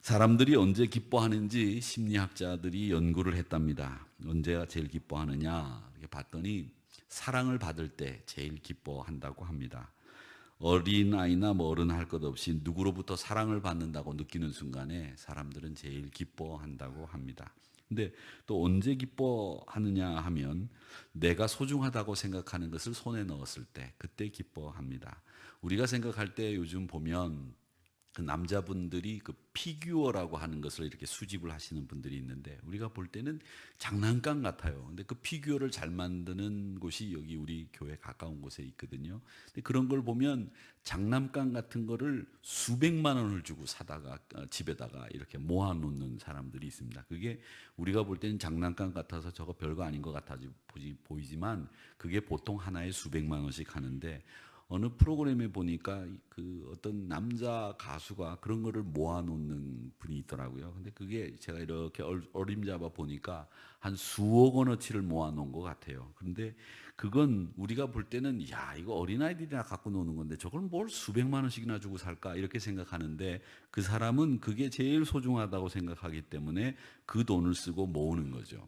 사람들이 언제 기뻐하는지 심리학자들이 연구를 했답니다. 언제가 제일 기뻐하느냐 이렇게 봤더니 사랑을 받을 때 제일 기뻐한다고 합니다. 어린아이나 뭐 어른 할 것 없이 누구로부터 사랑을 받는다고 느끼는 순간에 사람들은 제일 기뻐한다고 합니다. 근데 또 언제 기뻐하느냐 하면 내가 소중하다고 생각하는 것을 손에 넣었을 때 그때 기뻐합니다. 우리가 생각할 때 요즘 보면 그 남자분들이 그 피규어라고 하는 것을 이렇게 수집을 하시는 분들이 있는데 우리가 볼 때는 장난감 같아요. 근데 그 피규어를 잘 만드는 곳이 여기 우리 교회 가까운 곳에 있거든요. 근데 그런 걸 보면 장난감 같은 거를 수백만 원을 주고 사다가 집에다가 이렇게 모아 놓는 사람들이 있습니다. 그게 우리가 볼 때는 장난감 같아서 저거 별거 아닌 것 같아 보이지만 그게 보통 하나에 수백만 원씩 하는데 어느 프로그램에 보니까 그 어떤 남자 가수가 그런 거를 모아놓는 분이 있더라고요. 근데 그게 제가 이렇게 어림잡아 보니까 한 수억 원어치를 모아놓은 것 같아요. 그런데 그건 우리가 볼 때는 야 이거 어린아이들이나 갖고 노는 건데 저걸 뭘 수백만 원씩이나 주고 살까 이렇게 생각하는데 그 사람은 그게 제일 소중하다고 생각하기 때문에 그 돈을 쓰고 모으는 거죠.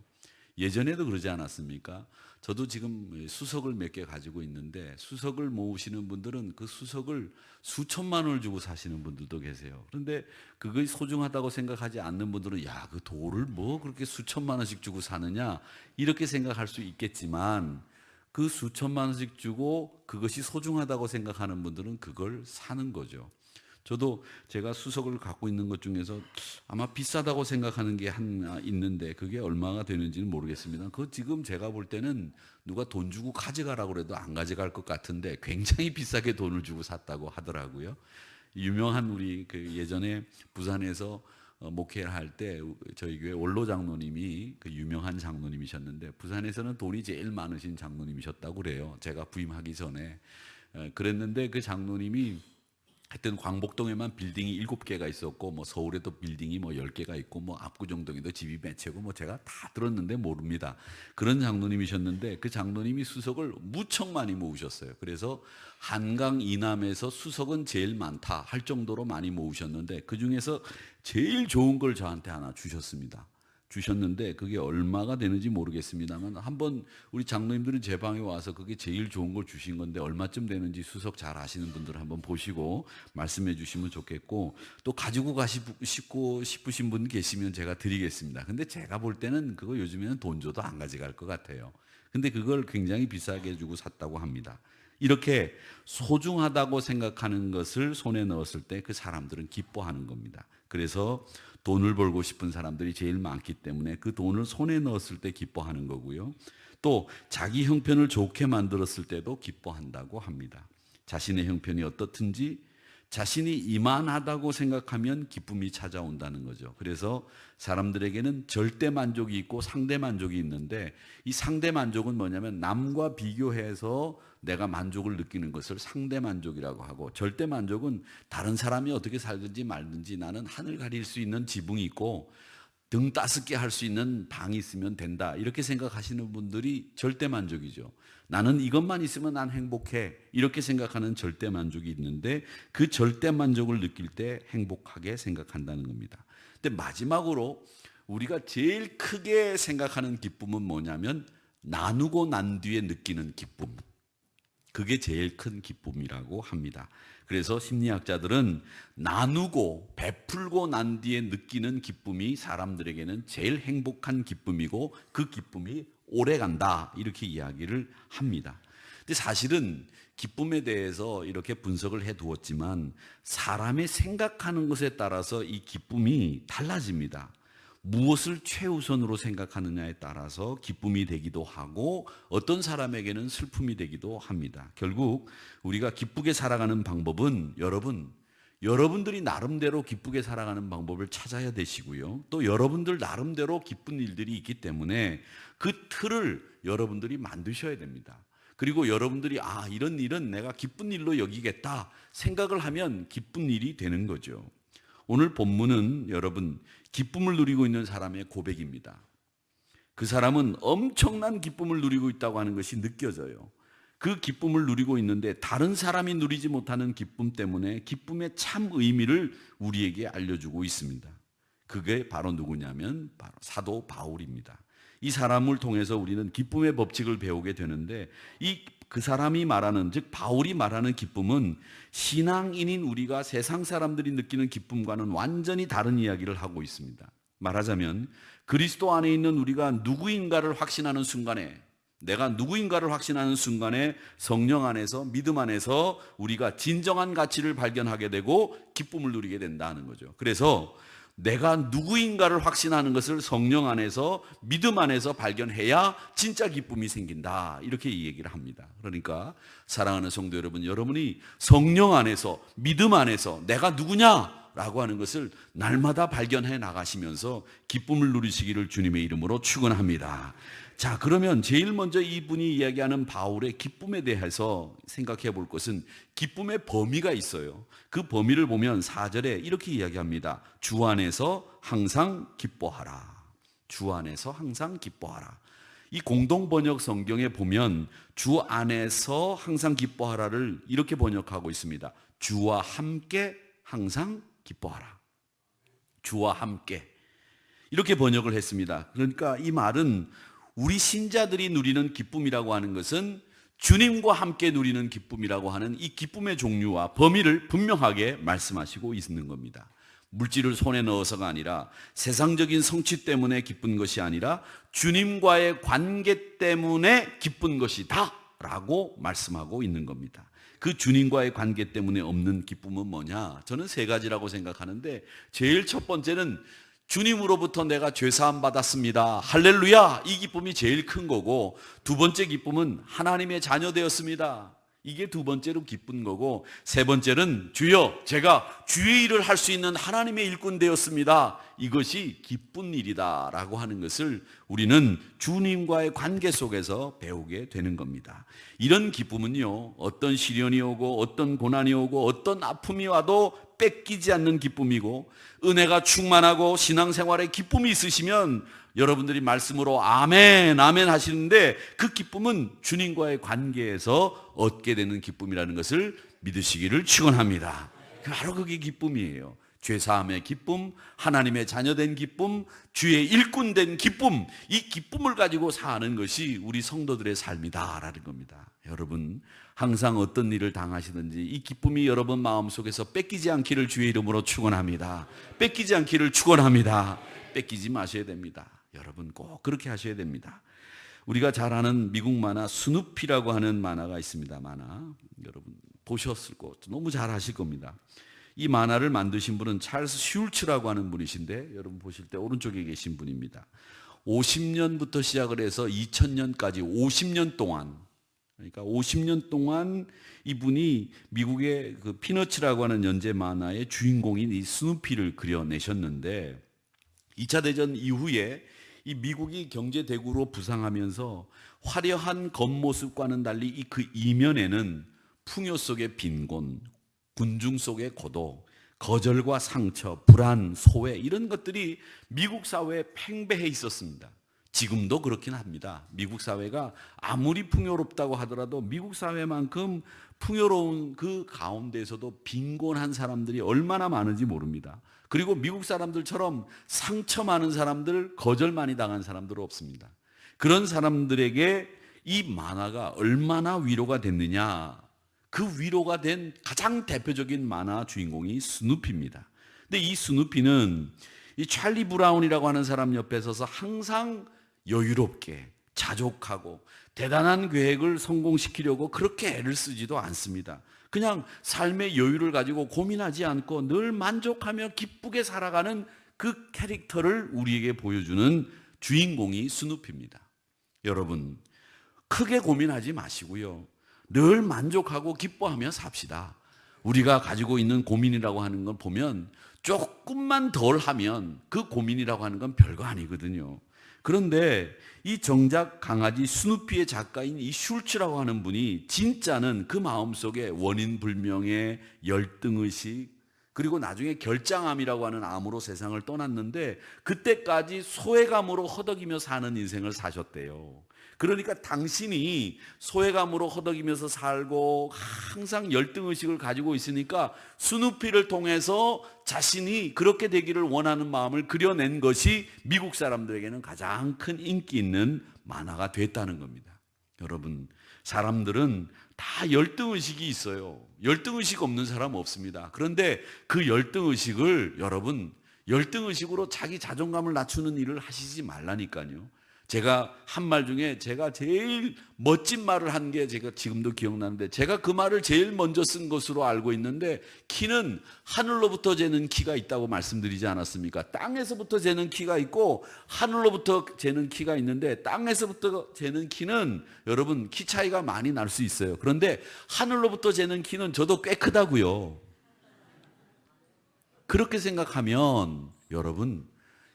예전에도 그러지 않았습니까? 저도 지금 수석을 몇 개 가지고 있는데 수석을 모으시는 분들은 그 수석을 수천만 원을 주고 사시는 분들도 계세요. 그런데 그것이 소중하다고 생각하지 않는 분들은 야, 그 돌을 뭐 그렇게 수천만 원씩 주고 사느냐 이렇게 생각할 수 있겠지만 그 수천만 원씩 주고 그것이 소중하다고 생각하는 분들은 그걸 사는 거죠. 저도 제가 수석을 갖고 있는 것 중에서 아마 비싸다고 생각하는 게 하나 있는데 그게 얼마가 되는지는 모르겠습니다. 그거 지금 제가 볼 때는 누가 돈 주고 가져가라고 해도 안 가져갈 것 같은데 굉장히 비싸게 돈을 주고 샀다고 하더라고요. 유명한 우리 그 예전에 부산에서 목회를 할 때 저희 교회 원로 장로님이 그 유명한 장로님이셨는데 부산에서는 돈이 제일 많으신 장로님이셨다고 그래요. 제가 부임하기 전에 그랬는데 그 장로님이 하여튼 광복동에만 빌딩이 7개가 있었고 뭐 서울에도 빌딩이 뭐 10개가 있고 뭐 압구정동에도 집이 몇 채고 뭐 제가 다 들었는데 모릅니다. 그런 장로님이셨는데 그 장로님이 수석을 무척 많이 모으셨어요. 그래서 한강 이남에서 수석은 제일 많다 할 정도로 많이 모으셨는데 그중에서 제일 좋은 걸 저한테 하나 주셨습니다. 주셨는데 그게 얼마가 되는지 모르겠습니다만 한번 우리 장로님들은 제 방에 와서 그게 제일 좋은 걸 주신 건데 얼마쯤 되는지 수석 잘 아시는 분들 한번 보시고 말씀해 주시면 좋겠고 또 가지고 가시고 싶으신 분 계시면 제가 드리겠습니다. 근데 제가 볼 때는 그거 요즘에는 돈 줘도 안 가져갈 것 같아요. 근데 그걸 굉장히 비싸게 주고 샀다고 합니다. 이렇게 소중하다고 생각하는 것을 손에 넣었을 때 그 사람들은 기뻐하는 겁니다. 그래서 돈을 벌고 싶은 사람들이 제일 많기 때문에 그 돈을 손에 넣었을 때 기뻐하는 거고요. 또 자기 형편을 좋게 만들었을 때도 기뻐한다고 합니다. 자신의 형편이 어떻든지 자신이 이만하다고 생각하면 기쁨이 찾아온다는 거죠. 그래서 사람들에게는 절대 만족이 있고 상대 만족이 있는데 이 상대 만족은 뭐냐면 남과 비교해서 내가 만족을 느끼는 것을 상대 만족이라고 하고 절대 만족은 다른 사람이 어떻게 살든지 말든지 나는 하늘 가릴 수 있는 지붕이 있고 등 따숩게 할 수 있는 방이 있으면 된다 이렇게 생각하시는 분들이 절대 만족이죠. 나는 이것만 있으면 난 행복해 이렇게 생각하는 절대 만족이 있는데 그 절대 만족을 느낄 때 행복하게 생각한다는 겁니다. 근데 마지막으로 우리가 제일 크게 생각하는 기쁨은 뭐냐면 나누고 난 뒤에 느끼는 기쁨, 그게 제일 큰 기쁨이라고 합니다. 그래서 심리학자들은 나누고 베풀고 난 뒤에 느끼는 기쁨이 사람들에게는 제일 행복한 기쁨이고 그 기쁨이 오래 간다 이렇게 이야기를 합니다. 근데 사실은 기쁨에 대해서 이렇게 분석을 해 두었지만 사람의 생각하는 것에 따라서 이 기쁨이 달라집니다. 무엇을 최우선으로 생각하느냐에 따라서 기쁨이 되기도 하고 어떤 사람에게는 슬픔이 되기도 합니다. 결국 우리가 기쁘게 살아가는 방법은 여러분들이 나름대로 기쁘게 살아가는 방법을 찾아야 되시고요. 또 여러분들 나름대로 기쁜 일들이 있기 때문에 그 틀을 여러분들이 만드셔야 됩니다. 그리고 여러분들이 이런 일은 내가 기쁜 일로 여기겠다 생각을 하면 기쁜 일이 되는 거죠. 오늘 본문은 여러분 기쁨을 누리고 있는 사람의 고백입니다. 그 사람은 엄청난 기쁨을 누리고 있다고 하는 것이 느껴져요. 그 기쁨을 누리고 있는데 다른 사람이 누리지 못하는 기쁨 때문에 기쁨의 참 의미를 우리에게 알려주고 있습니다. 그게 바로 누구냐면 바로 사도 바울입니다. 이 사람을 통해서 우리는 기쁨의 법칙을 배우게 되는데 그 사람이 말하는, 즉 바울이 말하는 기쁨은 신앙인인 우리가 세상 사람들이 느끼는 기쁨과는 완전히 다른 이야기를 하고 있습니다. 말하자면 그리스도 안에 있는 우리가 누구인가를 확신하는 순간에, 내가 누구인가를 확신하는 순간에 성령 안에서, 믿음 안에서 우리가 진정한 가치를 발견하게 되고 기쁨을 누리게 된다는 거죠. 그래서 내가 누구인가를 확신하는 것을 성령 안에서, 믿음 안에서 발견해야 진짜 기쁨이 생긴다, 이렇게 이 얘기를 합니다. 그러니까 사랑하는 성도 여러분, 여러분이 성령 안에서, 믿음 안에서 내가 누구냐라고 하는 것을 날마다 발견해 나가시면서 기쁨을 누리시기를 주님의 이름으로 축원합니다. 자, 그러면 제일 먼저 이분이 이야기하는 바울의 기쁨에 대해서 생각해 볼 것은 기쁨의 범위가 있어요. 그 범위를 보면 4절에 이렇게 이야기합니다. 주 안에서 항상 기뻐하라. 주 안에서 항상 기뻐하라. 이 공동번역 성경에 보면 주 안에서 항상 기뻐하라를 이렇게 번역하고 있습니다. 주와 함께 항상 기뻐하라. 주와 함께, 이렇게 번역을 했습니다. 그러니까 이 말은 우리 신자들이 누리는 기쁨이라고 하는 것은 주님과 함께 누리는 기쁨이라고 하는 이 기쁨의 종류와 범위를 분명하게 말씀하시고 있는 겁니다. 물질을 손에 넣어서가 아니라, 세상적인 성취 때문에 기쁜 것이 아니라 주님과의 관계 때문에 기쁜 것이다 라고 말씀하고 있는 겁니다. 그 주님과의 관계 때문에 없는 기쁨은 뭐냐? 저는 3가지라고 생각하는데, 제일 첫 번째는 주님으로부터 내가 죄사함 받았습니다, 할렐루야, 이 기쁨이 제일 큰 거고, 두 번째 기쁨은 하나님의 자녀 되었습니다, 이게 두 번째로 기쁜 거고, 세 번째는 주여 제가 주의 일을 할 수 있는 하나님의 일꾼 되었습니다, 이것이 기쁜 일이다 라고 하는 것을 우리는 주님과의 관계 속에서 배우게 되는 겁니다. 이런 기쁨은요, 어떤 시련이 오고 어떤 고난이 오고 어떤 아픔이 와도 뺏기지 않는 기쁨이고, 은혜가 충만하고 신앙생활에 기쁨이 있으시면 여러분들이 말씀으로 아멘 아멘 하시는데, 그 기쁨은 주님과의 관계에서 얻게 되는 기쁨이라는 것을 믿으시기를 축원합니다. 바로 그게 기쁨이에요. 죄사함의 기쁨, 하나님의 자녀된 기쁨, 주의 일꾼 된 기쁨, 이 기쁨을 가지고 사는 것이 우리 성도들의 삶이다라는 겁니다. 여러분, 항상 어떤 일을 당하시든지 이 기쁨이 여러분 마음속에서 뺏기지 않기를 주의 이름으로 축원합니다. 뺏기지 않기를 축원합니다. 뺏기지 마셔야 됩니다. 여러분 꼭 그렇게 하셔야 됩니다. 우리가 잘 아는 미국 만화 스누피라고 하는 만화가 있습니다. 만화 여러분 보셨을 거 너무 잘 아실 겁니다. 이 만화를 만드신 분은 찰스 슐츠라고 하는 분이신데, 여러분 보실 때 오른쪽에 계신 분입니다. 50년부터 시작을 해서 2000년까지 50년 동안, 그러니까 50년 동안 이분이 미국의 그 피너츠라고 하는 연재 만화의 주인공인 이 스누피를 그려내셨는데, 2차 대전 이후에 이 미국이 경제 대국으로 부상하면서 화려한 겉모습과는 달리 그 이면에는 풍요 속의 빈곤, 군중 속의 고독, 거절과 상처, 불안, 소외, 이런 것들이 미국 사회에 팽배해 있었습니다. 지금도 그렇긴 합니다. 미국 사회가 아무리 풍요롭다고 하더라도 미국 사회만큼 풍요로운 그 가운데에서도 빈곤한 사람들이 얼마나 많은지 모릅니다. 그리고 미국 사람들처럼 상처 많은 사람들, 거절 많이 당한 사람들은 없습니다. 그런 사람들에게 이 만화가 얼마나 위로가 됐느냐, 그 위로가 된 가장 대표적인 만화 주인공이 스누피입니다. 근데 이 스누피는 이 찰리 브라운이라고 하는 사람 옆에 서서 항상 여유롭게 자족하고 대단한 계획을 성공시키려고 그렇게 애를 쓰지도 않습니다. 그냥 삶의 여유를 가지고 고민하지 않고 늘 만족하며 기쁘게 살아가는 그 캐릭터를 우리에게 보여주는 주인공이 스누피입니다. 여러분, 크게 고민하지 마시고요, 늘 만족하고 기뻐하며 삽시다. 우리가 가지고 있는 고민이라고 하는 걸 보면 조금만 덜 하면 그 고민이라고 하는 건 별거 아니거든요. 그런데 이 정작 강아지 스누피의 작가인 이 슐츠라고 하는 분이 진짜는 그 마음속에 원인 불명의 열등의식, 그리고 나중에 결장암이라고 하는 암으로 세상을 떠났는데 그때까지 소외감으로 허덕이며 사는 인생을 사셨대요. 그러니까 당신이 소외감으로 허덕이면서 살고 항상 열등의식을 가지고 있으니까 스누피를 통해서 자신이 그렇게 되기를 원하는 마음을 그려낸 것이 미국 사람들에게는 가장 큰 인기 있는 만화가 됐다는 겁니다. 여러분, 사람들은 다 열등의식이 있어요. 열등의식 없는 사람 없습니다. 그런데 그 열등의식을 여러분, 열등의식으로 자기 자존감을 낮추는 일을 하시지 말라니까요. 제가 한 말 중에 제가 제일 멋진 말을 한 게 제가 지금도 기억나는데, 제가 그 말을 제일 먼저 쓴 것으로 알고 있는데, 키는 하늘로부터 재는 키가 있다고 말씀드리지 않았습니까? 땅에서부터 재는 키가 있고 하늘로부터 재는 키가 있는데, 땅에서부터 재는 키는 여러분 키 차이가 많이 날 수 있어요. 그런데 하늘로부터 재는 키는 저도 꽤 크다고요. 그렇게 생각하면 여러분,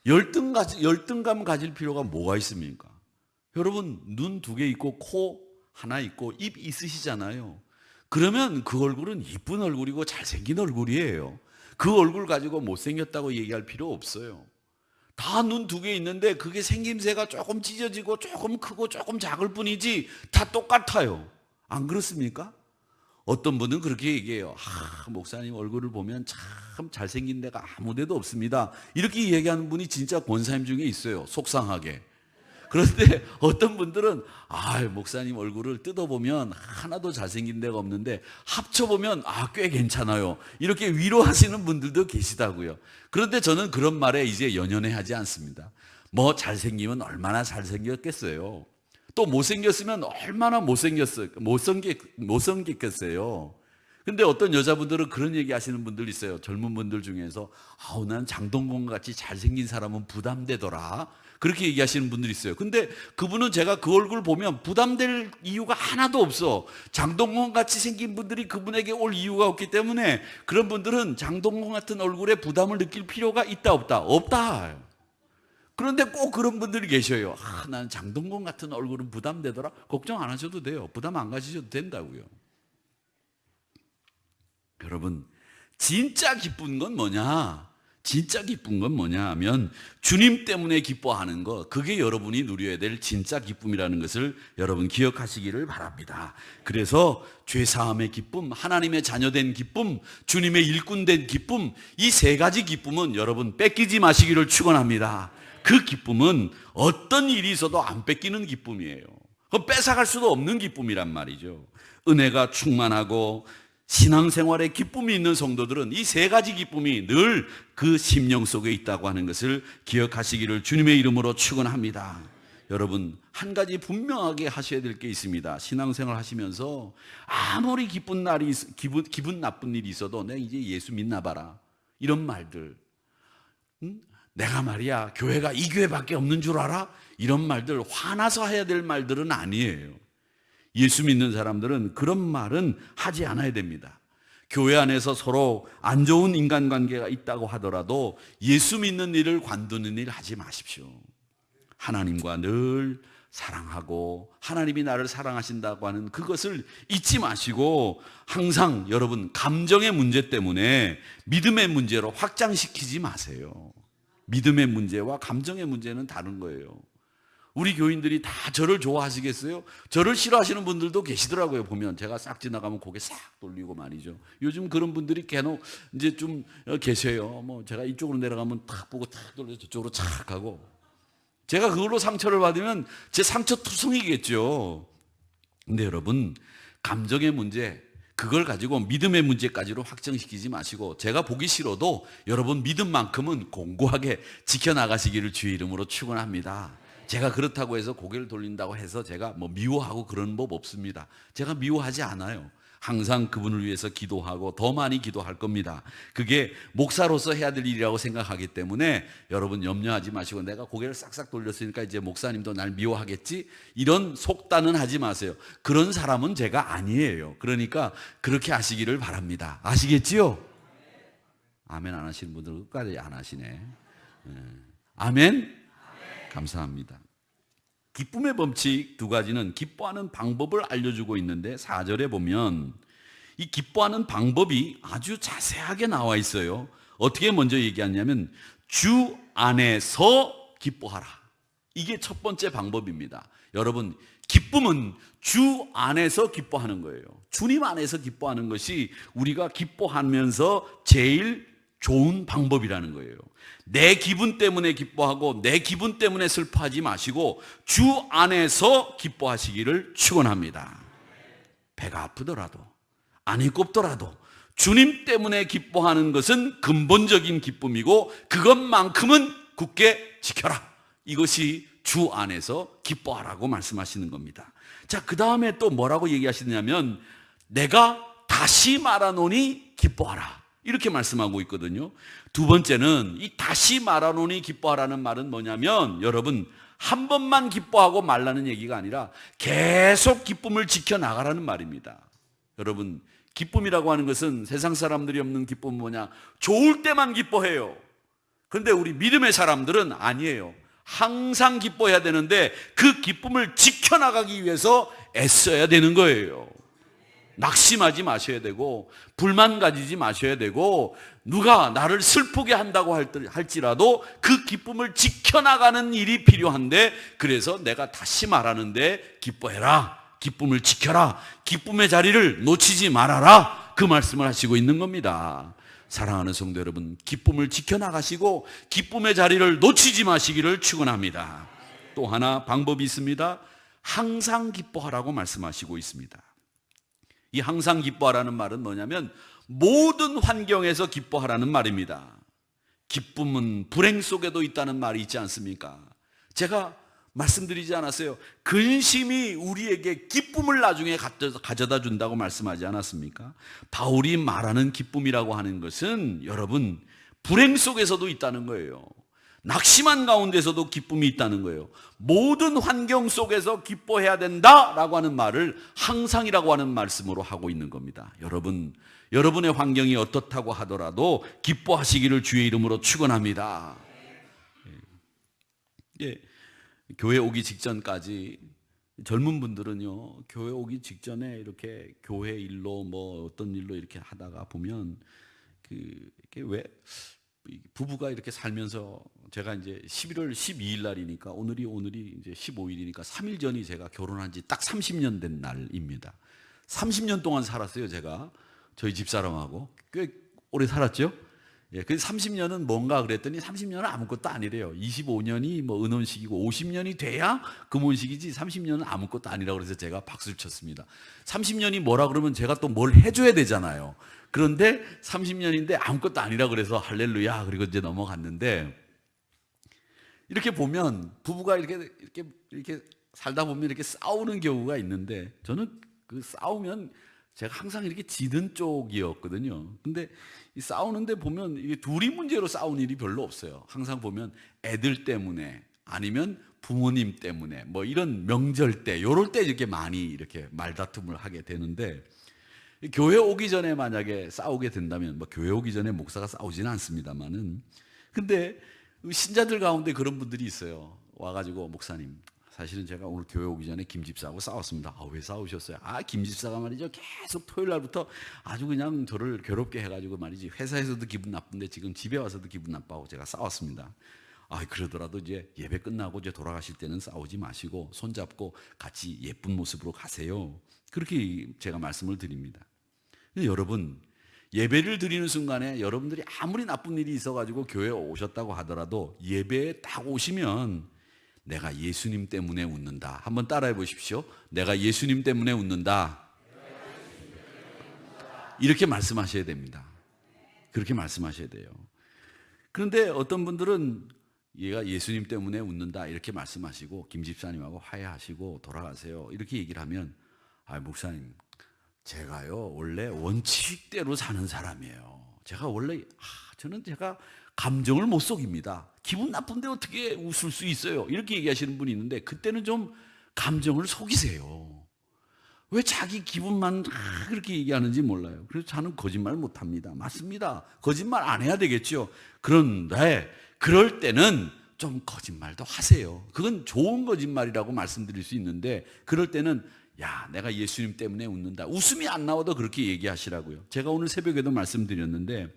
열등감 가질 필요가 뭐가 있습니까? 여러분, 눈 2개 있고 코 하나 있고 입 있으시잖아요. 그러면 그 얼굴은 이쁜 얼굴이고 잘생긴 얼굴이에요. 그 얼굴 가지고 못생겼다고 얘기할 필요 없어요. 다 눈 2개 있는데 그게 생김새가 조금 찢어지고 조금 크고 조금 작을 뿐이지 다 똑같아요. 안 그렇습니까? 어떤 분은 그렇게 얘기해요. 목사님 얼굴을 보면 참 잘생긴 데가 아무 데도 없습니다. 이렇게 얘기하는 분이 진짜 권사님 중에 있어요. 속상하게. 그런데 어떤 분들은 목사님 얼굴을 뜯어보면 하나도 잘생긴 데가 없는데 합쳐보면 꽤 괜찮아요. 이렇게 위로하시는 분들도 계시다고요. 그런데 저는 그런 말에 이제 연연해 하지 않습니다. 뭐 잘생기면 얼마나 잘생겼겠어요. 또 못생겼으면 얼마나 못생겼겠어요. 근데 어떤 여자분들은 그런 얘기 하시는 분들 있어요. 젊은 분들 중에서 난 장동건 같이 잘생긴 사람은 부담되더라, 그렇게 얘기하시는 분들이 있어요. 근데 그분은 제가 그 얼굴 보면 부담될 이유가 하나도 없어. 장동건 같이 생긴 분들이 그분에게 올 이유가 없기 때문에 그런 분들은 장동건 같은 얼굴에 부담을 느낄 필요가 있다 없다? 없다. 그런데 꼭 그런 분들이 계셔요. 난 장동건 같은 얼굴은 부담되더라. 걱정 안 하셔도 돼요. 부담 안 가지셔도 된다고요. 여러분, 진짜 기쁜 건 뭐냐? 진짜 기쁜 건 뭐냐 하면 주님 때문에 기뻐하는 것, 그게 여러분이 누려야 될 진짜 기쁨이라는 것을 여러분 기억하시기를 바랍니다. 그래서 죄사함의 기쁨, 하나님의 자녀된 기쁨, 주님의 일꾼된 기쁨, 이 3가지 기쁨은 여러분 뺏기지 마시기를 축원합니다. 그 기쁨은 어떤 일이 있어도 안 뺏기는 기쁨이에요. 뺏어갈 수도 없는 기쁨이란 말이죠. 은혜가 충만하고 신앙생활에 기쁨이 있는 성도들은 이 3가지 기쁨이 늘 그 심령 속에 있다고 하는 것을 기억하시기를 주님의 이름으로 축원합니다. 여러분, 한 가지 분명하게 하셔야 될 게 있습니다. 신앙생활 하시면서 아무리 기분 나쁜 일이 있어도 내가 이제 예수 믿나 봐라, 이런 말들, 내가 말이야 교회가 이 교회밖에 없는 줄 알아? 이런 말들, 화나서 해야 될 말들은 아니에요. 예수 믿는 사람들은 그런 말은 하지 않아야 됩니다. 교회 안에서 서로 안 좋은 인간관계가 있다고 하더라도 예수 믿는 일을 관두는 일 하지 마십시오. 하나님과 늘 사랑하고 하나님이 나를 사랑하신다고 하는 그것을 잊지 마시고, 항상 여러분 감정의 문제 때문에 믿음의 문제로 확장시키지 마세요. 믿음의 문제와 감정의 문제는 다른 거예요. 우리 교인들이 다 저를 좋아하시겠어요? 저를 싫어하시는 분들도 계시더라고요. 보면 제가 싹 지나가면 고개 싹 돌리고 말이죠. 요즘 그런 분들이 간혹 이제 좀 계세요. 제가 이쪽으로 내려가면 탁 보고 탁 돌려 저쪽으로 착 하고, 제가 그걸로 상처를 받으면 제 상처 투성이겠죠. 근데 여러분, 감정의 문제, 그걸 가지고 믿음의 문제까지로 확정시키지 마시고, 제가 보기 싫어도 여러분 믿음만큼은 공고하게 지켜나가시기를 주의 이름으로 축원합니다. 제가 그렇다고 해서 고개를 돌린다고 해서 제가 미워하고 그런 법 없습니다. 제가 미워하지 않아요. 항상 그분을 위해서 기도하고 더 많이 기도할 겁니다. 그게 목사로서 해야 될 일이라고 생각하기 때문에 여러분 염려하지 마시고, 내가 고개를 싹싹 돌렸으니까 이제 목사님도 날 미워하겠지, 이런 속단은 하지 마세요. 그런 사람은 제가 아니에요. 그러니까 그렇게 하시기를 바랍니다. 아시겠지요? 아멘 안 하시는 분들은 끝까지 안 하시네. 아멘? 감사합니다. 기쁨의 법칙 2가지는 기뻐하는 방법을 알려주고 있는데, 4절에 보면 이 기뻐하는 방법이 아주 자세하게 나와 있어요. 어떻게 먼저 얘기하냐면 주 안에서 기뻐하라. 이게 첫 번째 방법입니다. 여러분, 기쁨은 주 안에서 기뻐하는 거예요. 주님 안에서 기뻐하는 것이 우리가 기뻐하면서 제일 좋은 방법이라는 거예요. 내 기분 때문에 기뻐하고 내 기분 때문에 슬퍼하지 마시고 주 안에서 기뻐하시기를 축원합니다. 배가 아프더라도 안이 꼽더라도 주님 때문에 기뻐하는 것은 근본적인 기쁨이고 그것만큼은 굳게 지켜라. 이것이 주 안에서 기뻐하라고 말씀하시는 겁니다. 자, 그 다음에 또 뭐라고 얘기하시냐면 내가 다시 말하노니 기뻐하라. 이렇게 말씀하고 있거든요. 두 번째는 이 다시 말하노니 기뻐하라는 말은 뭐냐면 여러분, 한 번만 기뻐하고 말라는 얘기가 아니라 계속 기쁨을 지켜나가라는 말입니다. 여러분, 기쁨이라고 하는 것은 세상 사람들이 없는 기쁨은 뭐냐? 좋을 때만 기뻐해요. 그런데 우리 믿음의 사람들은 아니에요. 항상 기뻐해야 되는데 그 기쁨을 지켜나가기 위해서 애써야 되는 거예요. 낙심하지 마셔야 되고 불만 가지지 마셔야 되고 누가 나를 슬프게 한다고 할지라도 그 기쁨을 지켜나가는 일이 필요한데, 그래서 내가 다시 말하는데 기뻐해라, 기쁨을 지켜라, 기쁨의 자리를 놓치지 말아라, 그 말씀을 하시고 있는 겁니다. 사랑하는 성도 여러분, 기쁨을 지켜나가시고 기쁨의 자리를 놓치지 마시기를 축원합니다. 또 하나 방법이 있습니다. 항상 기뻐하라고 말씀하시고 있습니다. 이 항상 기뻐하라는 말은 뭐냐면 모든 환경에서 기뻐하라는 말입니다. 기쁨은 불행 속에도 있다는 말이 있지 않습니까? 제가 말씀드리지 않았어요? 근심이 우리에게 기쁨을 나중에 가져다 준다고 말씀하지 않았습니까? 바울이 말하는 기쁨이라고 하는 것은 여러분, 불행 속에서도 있다는 거예요. 낙심한 가운데서도 기쁨이 있다는 거예요. 모든 환경 속에서 기뻐해야 된다라고 하는 말을 항상이라고 하는 말씀으로 하고 있는 겁니다. 여러분, 여러분의 환경이 어떻다고 하더라도 기뻐하시기를 주의 이름으로 축원합니다. 예, 교회 오기 직전까지 젊은 분들은요, 교회 오기 직전에 이렇게 교회 일로 뭐 어떤 일로 이렇게 하다가 보면 이렇게 왜 부부가 이렇게 살면서, 제가 이제 11월 12일 날이니까 오늘이 이제 15일이니까 3일 전이 제가 결혼한 지 딱 30년 된 날입니다. 30년 동안 살았어요, 제가. 저희 집사람하고. 꽤 오래 살았죠? 예, 그 30년은 뭔가 그랬더니 30년은 아무것도 아니래요. 25년이 뭐 은혼식이고 50년이 돼야 금혼식이지 30년은 아무것도 아니라고 그래서 제가 박수를 쳤습니다. 30년이 뭐라 그러면 제가 또 뭘 해줘야 되잖아요. 그런데 30년인데 아무것도 아니라 그래서 할렐루야, 그리고 이제 넘어갔는데, 이렇게 보면 부부가 이렇게 살다 보면 이렇게 싸우는 경우가 있는데, 저는 그 싸우면 제가 항상 이렇게 지는 쪽이었거든요. 근데 이 싸우는데 보면 이게 둘이 문제로 싸우는 일이 별로 없어요. 항상 보면 애들 때문에 아니면 부모님 때문에 뭐 이런 명절 때, 요럴 때 이렇게 많이 이렇게 말다툼을 하게 되는데, 교회 오기 전에 만약에 싸우게 된다면, 뭐 교회 오기 전에 목사가 싸우지는 않습니다만은, 근데 신자들 가운데 그런 분들이 있어요. 와가지고 목사님, 사실은 제가 오늘 교회 오기 전에 김 집사하고 싸웠습니다. 아, 왜 싸우셨어요? 아, 김 집사가 말이죠, 계속 토요일 날부터 아주 그냥 저를 괴롭게 해가지고 말이지, 회사에서도 기분 나쁜데 지금 집에 와서도 기분 나빠하고 제가 싸웠습니다. 아, 그러더라도 이제 예배 끝나고 이제 돌아가실 때는 싸우지 마시고 손잡고 같이 예쁜 모습으로 가세요. 그렇게 제가 말씀을 드립니다. 여러분, 예배를 드리는 순간에 여러분들이 아무리 나쁜 일이 있어가지고 교회에 오셨다고 하더라도 예배에 딱 오시면 내가 예수님 때문에 웃는다. 한번 따라해 보십시오. 내가 예수님 때문에 웃는다. 이렇게 말씀하셔야 됩니다. 그렇게 말씀하셔야 돼요. 그런데 어떤 분들은 얘가 예수님 때문에 웃는다 이렇게 말씀하시고 김 집사님하고 화해하시고 돌아가세요 이렇게 얘기를 하면, 아, 목사님, 제가요 원래 원칙대로 사는 사람이에요. 제가 원래 저는 제가 감정을 못 속입니다. 기분 나쁜데 어떻게 웃을 수 있어요? 이렇게 얘기하시는 분이 있는데, 그때는 좀 감정을 속이세요. 왜 자기 기분만 그렇게 얘기하는지 몰라요. 그래서 저는 거짓말 못합니다. 맞습니다. 거짓말 안 해야 되겠죠. 그런데 그럴 때는 좀 거짓말도 하세요. 그건 좋은 거짓말이라고 말씀드릴 수 있는데, 그럴 때는 야, 내가 예수님 때문에 웃는다. 웃음이 안 나와도 그렇게 얘기하시라고요. 제가 오늘 새벽에도 말씀드렸는데,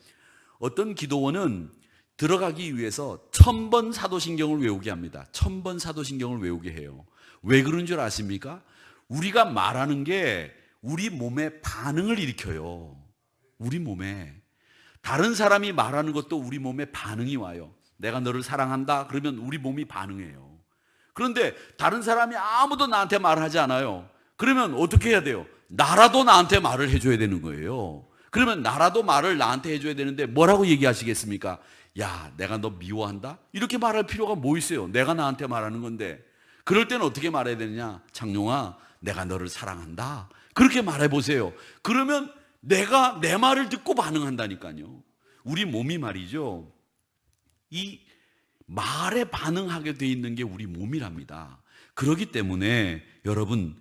어떤 기도원은 들어가기 위해서 1000번 사도신경을 외우게 합니다. 1000번 사도신경을 외우게 해요. 왜 그런 줄 아십니까? 우리가 말하는 게 우리 몸에 반응을 일으켜요. 우리 몸에. 다른 사람이 말하는 것도 우리 몸에 반응이 와요. 내가 너를 사랑한다 그러면 우리 몸이 반응해요. 그런데 다른 사람이 아무도 나한테 말하지 않아요. 그러면 어떻게 해야 돼요? 나라도 나한테 말을 해줘야 되는 거예요. 그러면 나라도 말을 나한테 해줘야 되는데 뭐라고 얘기하시겠습니까? 야, 내가 너 미워한다? 이렇게 말할 필요가 뭐 있어요? 내가 나한테 말하는 건데. 그럴 때는 어떻게 말해야 되느냐? 장룡아, 내가 너를 사랑한다. 그렇게 말해보세요. 그러면 내가 내 말을 듣고 반응한다니까요. 우리 몸이 말이죠. 이 말에 반응하게 돼 있는 게 우리 몸이랍니다. 그렇기 때문에 여러분,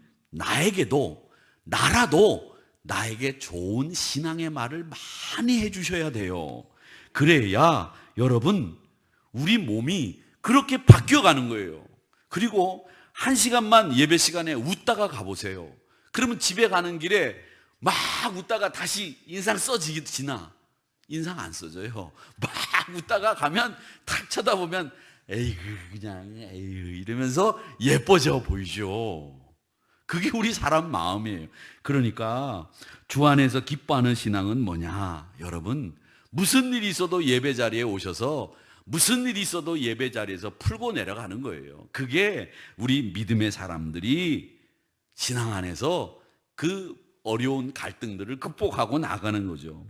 나라도 나에게 좋은 신앙의 말을 많이 해주셔야 돼요. 그래야 여러분, 우리 몸이 그렇게 바뀌어가는 거예요. 그리고 1시간만 예배 시간에 웃다가 가보세요. 그러면 집에 가는 길에 막 웃다가 다시 인상 써지나? 인상 안 써져요. 막 웃다가 가면 탁 쳐다보면 에이그 그냥 에이그 이러면서 예뻐져 보이죠. 그게 우리 사람 마음이에요. 그러니까 주 안에서 기뻐하는 신앙은 뭐냐? 여러분, 무슨 일이 있어도 예배 자리에 오셔서 무슨 일이 있어도 예배 자리에서 풀고 내려가는 거예요. 그게 우리 믿음의 사람들이 신앙 안에서 그 어려운 갈등들을 극복하고 나가는 거죠.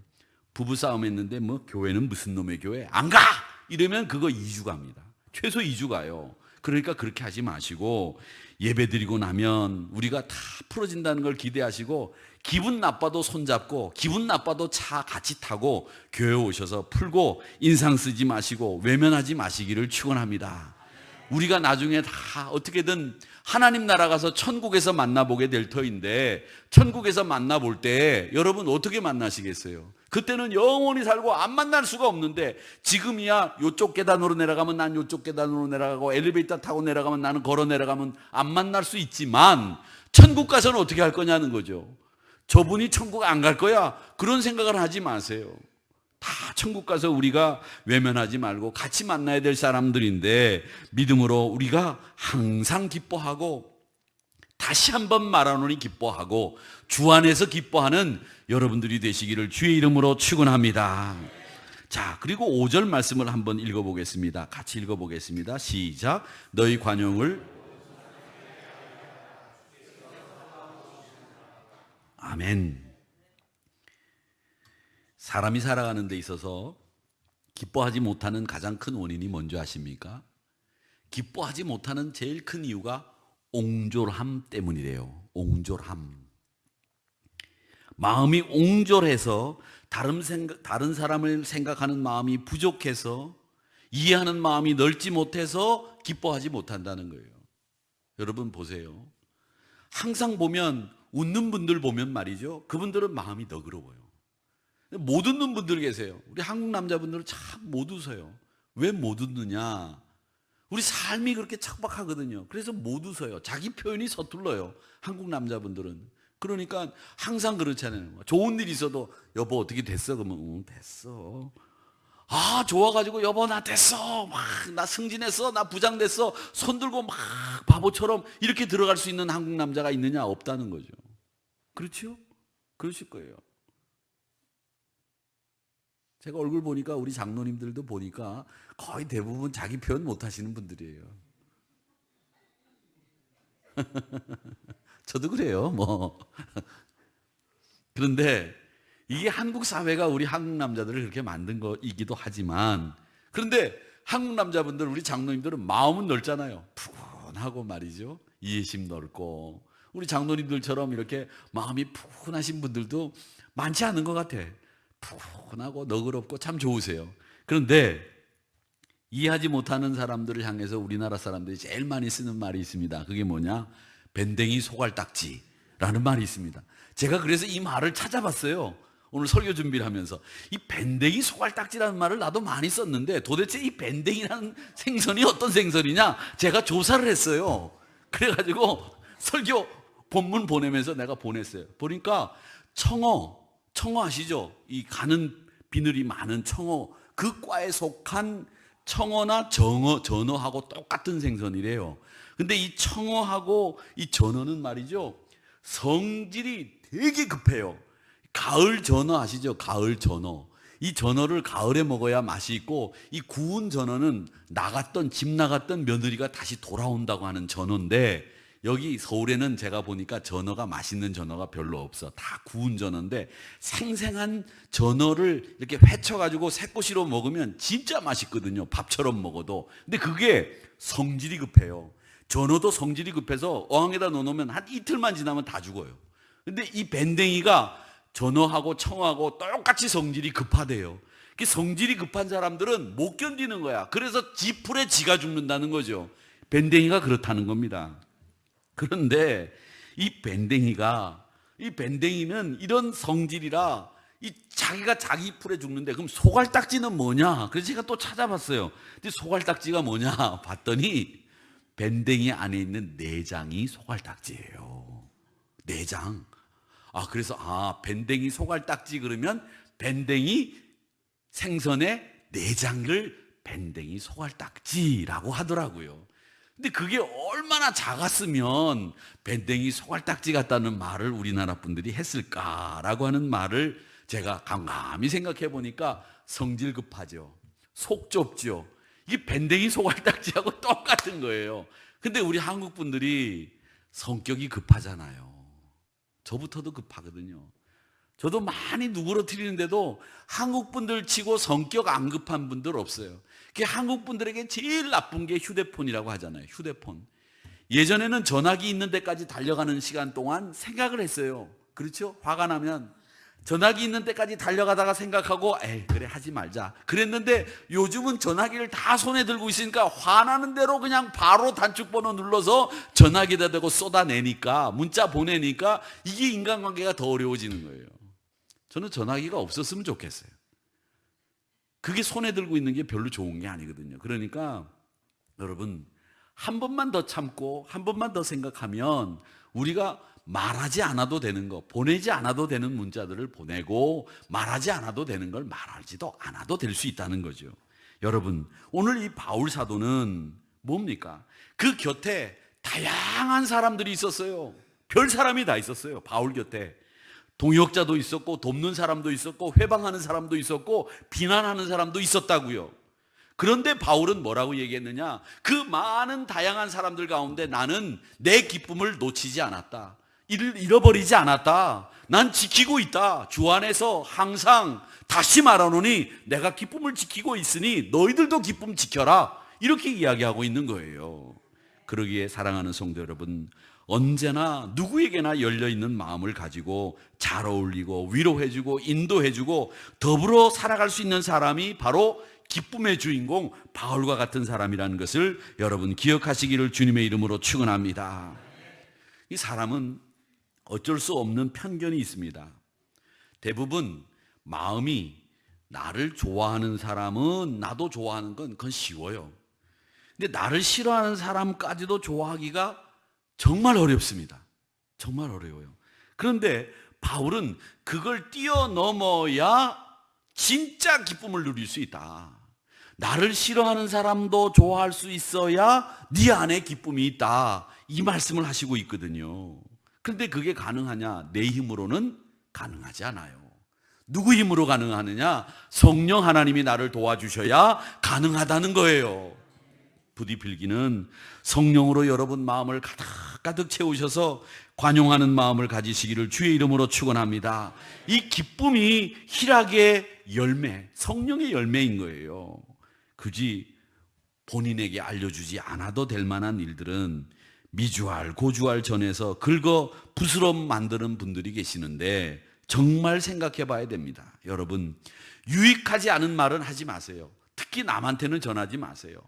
부부싸움 했는데 뭐 교회는 무슨 놈의 교회? 안 가! 이러면 그거 2주 갑니다. 최소 2주 가요. 그러니까 그렇게 하지 마시고 예배 드리고 나면 우리가 다 풀어진다는 걸 기대하시고 기분 나빠도 손잡고 기분 나빠도 차 같이 타고 교회 오셔서 풀고 인상 쓰지 마시고 외면하지 마시기를 축원합니다. 우리가 나중에 다 어떻게든 하나님 나라 가서 천국에서 만나보게 될 터인데 천국에서 만나볼 때 여러분 어떻게 만나시겠어요? 그때는 영원히 살고 안 만날 수가 없는데 지금이야 이쪽 계단으로 내려가면 난 이쪽 계단으로 내려가고 엘리베이터 타고 내려가면 나는 걸어 내려가면 안 만날 수 있지만 천국 가서는 어떻게 할 거냐는 거죠. 저분이 천국 안 갈 거야 그런 생각을 하지 마세요. 다 천국 가서 우리가 외면하지 말고 같이 만나야 될 사람들인데 믿음으로 우리가 항상 기뻐하고 다시 한번 말하노니 기뻐하고 주 안에서 기뻐하는 여러분들이 되시기를 주의 이름으로 축원합니다. 자, 그리고 5절 말씀을 한번 읽어보겠습니다. 같이 읽어보겠습니다. 시작. 너희 관용을 아멘. 사람이 살아가는 데 있어서 기뻐하지 못하는 가장 큰 원인이 뭔지 아십니까? 기뻐하지 못하는 제일 큰 이유가 옹졸함 때문이래요. 옹졸함. 마음이 옹졸해서 다른 사람을 생각하는 마음이 부족해서 이해하는 마음이 넓지 못해서 기뻐하지 못한다는 거예요. 여러분 보세요. 항상 보면 웃는 분들 보면 말이죠. 그분들은 마음이 너그러워요. 못 웃는 분들 계세요. 우리 한국 남자분들은 참 못 웃어요. 왜 못 웃느냐? 우리 삶이 그렇게 척박하거든요. 그래서 못 웃어요. 자기 표현이 서툴러요. 한국 남자분들은. 그러니까 항상 그렇잖아요. 좋은 일이 있어도 여보 어떻게 됐어? 그러면 됐어. 아 좋아가지고 여보 나 됐어. 막 나 승진했어. 나 부장 됐어. 손 들고 막 바보처럼 이렇게 들어갈 수 있는 한국 남자가 있느냐? 없다는 거죠. 그렇죠? 그러실 거예요. 제가 얼굴 보니까 우리 장로님들도 보니까 거의 대부분 자기 표현 못 하시는 분들이에요. 저도 그래요, 뭐. 그런데 이게 한국 사회가 우리 한국 남자들을 그렇게 만든 거이기도 하지만 그런데 한국 남자분들, 우리 장로님들은 마음은 넓잖아요. 푸근하고 말이죠. 이해심 넓고 우리 장로님들처럼 이렇게 마음이 푸근하신 분들도 많지 않은 것 같아. 푸근하고 너그럽고 참 좋으세요. 그런데 이해하지 못하는 사람들을 향해서 우리나라 사람들이 제일 많이 쓰는 말이 있습니다. 그게 뭐냐? 밴댕이 소갈딱지라는 말이 있습니다. 제가 그래서 이 말을 찾아봤어요. 오늘 설교 준비를 하면서 이 밴댕이 소갈딱지라는 말을 나도 많이 썼는데 도대체 이 밴댕이라는 생선이 어떤 생선이냐? 제가 조사를 했어요. 그래가지고 설교 본문 보내면서 내가 보냈어요. 보니까 청어 아시죠? 이 가는 비늘이 많은 청어, 그 과에 속한 청어나 전어하고 똑같은 생선이래요. 근데 이 청어하고 이 전어는 말이죠, 성질이 되게 급해요. 가을 전어 아시죠? 가을 전어. 이 전어를 가을에 먹어야 맛이 있고, 이 구운 전어는 집 나갔던 며느리가 다시 돌아온다고 하는 전어인데, 여기 서울에는 제가 보니까 전어가 맛있는 전어가 별로 없어. 다 구운 전어인데, 생생한 전어를 이렇게 회쳐가지고 새꼬시로 먹으면 진짜 맛있거든요. 밥처럼 먹어도. 근데 그게 성질이 급해요. 전어도 성질이 급해서 어항에다 넣어놓으면 한 이틀만 지나면 다 죽어요. 근데 이 밴댕이가 전어하고 청어하고 똑같이 성질이 급하대요. 성질이 급한 사람들은 못 견디는 거야. 그래서 지 풀에 지가 죽는다는 거죠. 밴댕이가 그렇다는 겁니다. 그런데 이 밴댕이는 이런 성질이라 자기가 자기 풀에 죽는데, 그럼 소갈딱지는 뭐냐? 그래서 제가 또 찾아봤어요. 근데 소갈딱지가 뭐냐 봤더니 밴댕이 안에 있는 내장이 소갈딱지예요. 내장. 그래서 밴댕이 소갈딱지 그러면 밴댕이 생선의 내장을 밴댕이 소갈딱지라고 하더라고요. 근데 그게 얼마나 작았으면 밴댕이 소갈딱지 같다는 말을 우리나라 분들이 했을까라고 하는 말을 제가 감감히 생각해 보니까 성질 급하죠. 속 좁죠. 이게 밴댕이 소갈딱지하고 똑같은 거예요. 근데 우리 한국 분들이 성격이 급하잖아요. 저부터도 급하거든요. 저도 많이 누그러뜨리는데도 한국 분들 치고 성격 안 급한 분들 없어요. 한국 분들에게 제일 나쁜 게 휴대폰이라고 하잖아요. 휴대폰. 예전에는 전화기 있는 데까지 달려가는 시간 동안 생각을 했어요. 그렇죠? 화가 나면 전화기 있는 데까지 달려가다가 생각하고 그래 하지 말자 그랬는데, 요즘은 전화기를 다 손에 들고 있으니까 화나는 대로 그냥 바로 단축번호 눌러서 전화기에다 대고 쏟아내니까, 문자 보내니까 이게 인간관계가 더 어려워지는 거예요. 저는 전화기가 없었으면 좋겠어요. 그게 손에 들고 있는 게 별로 좋은 게 아니거든요. 그러니까 여러분, 한 번만 더 참고 한 번만 더 생각하면 우리가 말하지 않아도 되는 거, 보내지 않아도 되는 문자들을 보내고, 말하지 않아도 되는 걸 말하지도 않아도 될 수 있다는 거죠. 여러분, 오늘 이 바울 사도는 뭡니까? 그 곁에 다양한 사람들이 있었어요. 별 사람이 다 있었어요. 바울 곁에 동역자도 있었고, 돕는 사람도 있었고, 회방하는 사람도 있었고, 비난하는 사람도 있었다고요. 그런데 바울은 뭐라고 얘기했느냐? 그 많은 다양한 사람들 가운데 나는 내 기쁨을 놓치지 않았다. 이를 잃어버리지 않았다. 난 지키고 있다. 주 안에서 항상 다시 말하노니 내가 기쁨을 지키고 있으니 너희들도 기쁨 지켜라. 이렇게 이야기하고 있는 거예요. 그러기에 사랑하는 성도 여러분, 언제나 누구에게나 열려있는 마음을 가지고 잘 어울리고 위로해주고 인도해주고 더불어 살아갈 수 있는 사람이 바로 기쁨의 주인공 바울과 같은 사람이라는 것을 여러분 기억하시기를 주님의 이름으로 축원합니다. 이 사람은 어쩔 수 없는 편견이 있습니다. 대부분 마음이 나를 좋아하는 사람은 나도 좋아하는 건 그건 쉬워요. 근데 나를 싫어하는 사람까지도 좋아하기가 정말 어렵습니다. 정말 어려워요. 그런데 바울은 그걸 뛰어넘어야 진짜 기쁨을 누릴 수 있다. 나를 싫어하는 사람도 좋아할 수 있어야 네 안에 기쁨이 있다. 이 말씀을 하시고 있거든요. 그런데 그게 가능하냐? 내 힘으로는 가능하지 않아요. 누구 힘으로 가능하느냐? 성령 하나님이 나를 도와주셔야 가능하다는 거예요. 부디 빌기는 성령으로 여러분 마음을 가득 채우셔서 관용하는 마음을 가지시기를 주의 이름으로 축원합니다. 이 기쁨이 희락의 열매, 성령의 열매인 거예요. 굳이 본인에게 알려주지 않아도 될 만한 일들은 미주알, 고주알 전해서 긁어 붓으로 만드는 분들이 계시는데 정말 생각해 봐야 됩니다. 여러분, 유익하지 않은 말은 하지 마세요. 특히 남한테는 전하지 마세요.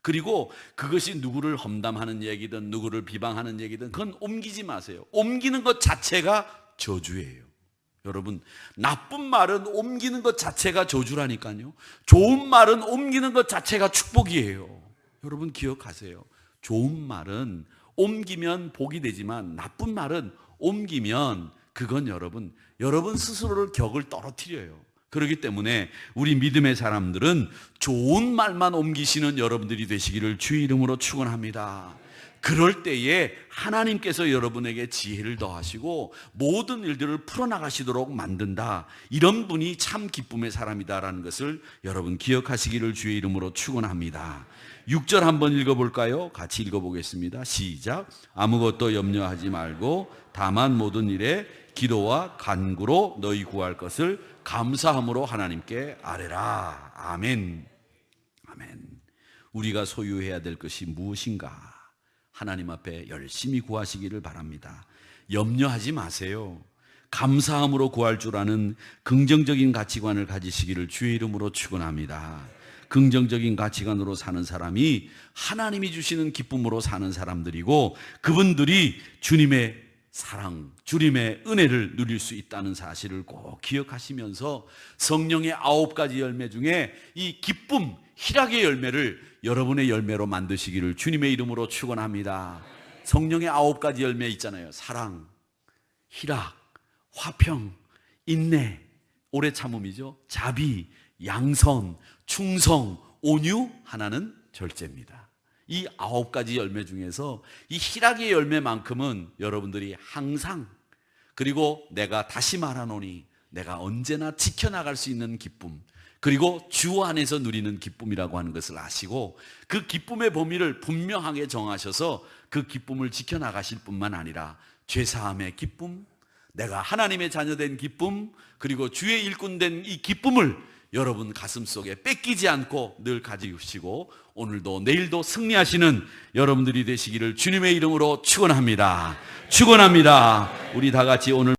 그리고 그것이 누구를 험담하는 얘기든 누구를 비방하는 얘기든 그건 옮기지 마세요. 옮기는 것 자체가 저주예요. 여러분, 나쁜 말은 옮기는 것 자체가 저주라니까요. 좋은 말은 옮기는 것 자체가 축복이에요. 여러분 기억하세요. 좋은 말은 옮기면 복이 되지만 나쁜 말은 옮기면 그건 여러분 스스로를 격을 떨어뜨려요. 그렇기 때문에 우리 믿음의 사람들은 좋은 말만 옮기시는 여러분들이 되시기를 주의 이름으로 축원합니다. 그럴 때에 하나님께서 여러분에게 지혜를 더하시고 모든 일들을 풀어나가시도록 만든다. 이런 분이 참 기쁨의 사람이다라는 것을 여러분 기억하시기를 주의 이름으로 축원합니다. 6절 한번 읽어볼까요? 같이 읽어보겠습니다. 시작. 아무것도 염려하지 말고 다만 모든 일에 기도와 간구로 너희 구할 것을 감사함으로 하나님께 아뢰라. 아멘. 아멘. 우리가 소유해야 될 것이 무엇인가? 하나님 앞에 열심히 구하시기를 바랍니다. 염려하지 마세요. 감사함으로 구할 줄 아는 긍정적인 가치관을 가지시기를 주의 이름으로 축원합니다. 긍정적인 가치관으로 사는 사람이 하나님이 주시는 기쁨으로 사는 사람들이고, 그분들이 주님의 사랑, 주님의 은혜를 누릴 수 있다는 사실을 꼭 기억하시면서 성령의 9가지 열매 중에 이 기쁨, 희락의 열매를 여러분의 열매로 만드시기를 주님의 이름으로 축원합니다. 성령의 9가지 열매 있잖아요. 사랑, 희락, 화평, 인내, 오래 참음이죠. 자비, 양선, 충성, 온유, 하나는 절제입니다. 이 9가지 열매 중에서 이 희락의 열매만큼은 여러분들이 항상, 그리고 내가 다시 말하노니 내가 언제나 지켜나갈 수 있는 기쁨, 그리고 주 안에서 누리는 기쁨이라고 하는 것을 아시고 그 기쁨의 범위를 분명하게 정하셔서 그 기쁨을 지켜나가실 뿐만 아니라 죄사함의 기쁨, 내가 하나님의 자녀된 기쁨, 그리고 주의 일꾼 된 이 기쁨을 여러분 가슴속에 뺏기지 않고 늘 가지시고 오늘도 내일도 승리하시는 여러분들이 되시기를 주님의 이름으로 축원합니다. 축원합니다. 우리 다 같이 오늘